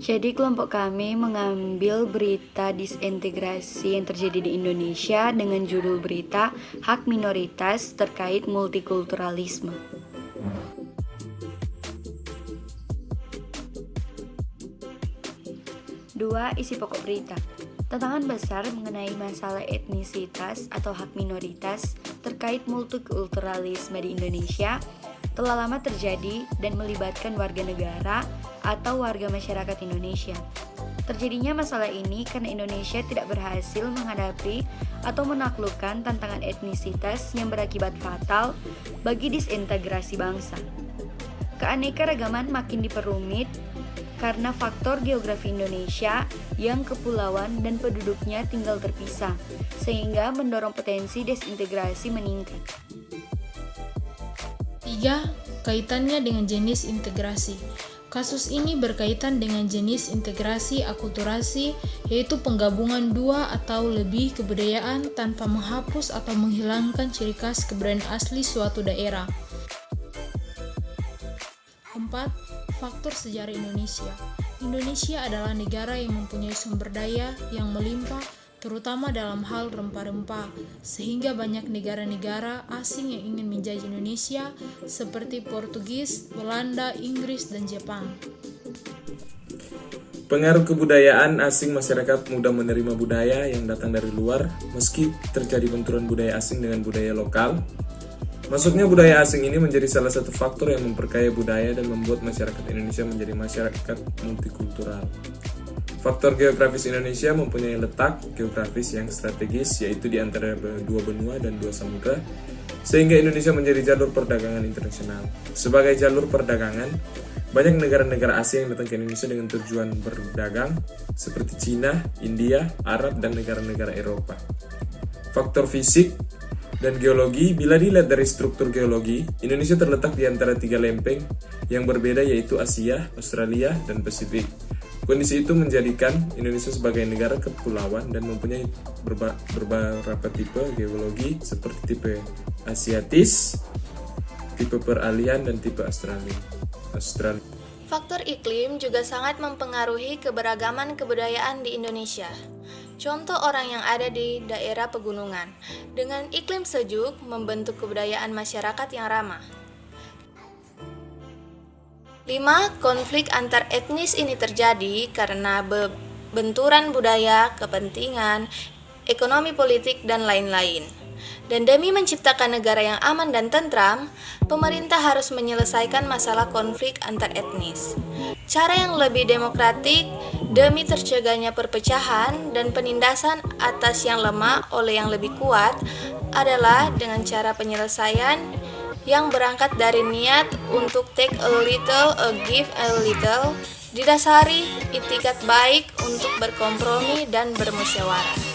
Jadi kelompok kami mengambil berita disintegrasi yang terjadi di Indonesia dengan judul berita Hak Minoritas terkait Multikulturalisme. Dua, isi pokok berita. Tantangan besar mengenai masalah etnisitas atau hak minoritas terkait multikulturalisme di Indonesia telah lama terjadi dan melibatkan warga negara atau warga masyarakat Indonesia. Terjadinya masalah ini karena Indonesia tidak berhasil menghadapi atau menaklukkan tantangan etnisitas yang berakibat fatal bagi disintegrasi bangsa. Keanekaragaman makin diperumit karena faktor geografi Indonesia yang kepulauan dan penduduknya tinggal terpisah, sehingga mendorong potensi desintegrasi meningkat. 3. Kaitannya dengan jenis integrasi. Kasus ini berkaitan dengan jenis integrasi akulturasi, yaitu penggabungan dua atau lebih kebudayaan tanpa menghapus atau menghilangkan ciri khas kebudayaan asli suatu daerah. 4. Faktor sejarah Indonesia. Indonesia adalah negara yang mempunyai sumber daya yang melimpah, terutama dalam hal rempah-rempah, sehingga banyak negara-negara asing yang ingin menjajah Indonesia seperti Portugis, Belanda, Inggris, dan Jepang. Pengaruh kebudayaan asing, masyarakat mudah menerima budaya yang datang dari luar, meski terjadi benturan budaya asing dengan budaya lokal. Masuknya budaya asing ini menjadi salah satu faktor yang memperkaya budaya dan membuat masyarakat Indonesia menjadi masyarakat multikultural. Faktor geografis Indonesia mempunyai letak geografis yang strategis, yaitu di antara dua benua dan dua samudra, sehingga Indonesia menjadi jalur perdagangan internasional. Sebagai jalur perdagangan, banyak negara-negara Asia yang datang ke Indonesia dengan tujuan berdagang, seperti Cina, India, Arab, dan negara-negara Eropa. Faktor fisik dan geologi. Bila dilihat dari struktur geologi, Indonesia terletak di antara tiga lempeng yang berbeda, yaitu Asia, Australia, dan Pasifik. Kondisi itu menjadikan Indonesia sebagai negara kepulauan dan mempunyai beberapa tipe geologi seperti tipe Asiatis, tipe peralihan, dan tipe Australia. Faktor iklim juga sangat mempengaruhi keberagaman kebudayaan di Indonesia. Contoh orang yang ada di daerah pegunungan, dengan iklim sejuk membentuk kebudayaan masyarakat yang ramah. 5. Konflik antar etnis ini terjadi karena benturan budaya, kepentingan, ekonomi politik, dan lain-lain. Dan demi menciptakan negara yang aman dan tentram, pemerintah harus menyelesaikan masalah konflik antar etnis. Cara yang lebih demokratik demi tercegahnya perpecahan dan penindasan atas yang lemah oleh yang lebih kuat adalah dengan cara penyelesaian yang berangkat dari niat untuk take a little, give a little, didasari itikat baik untuk berkompromi dan bermusyawarah.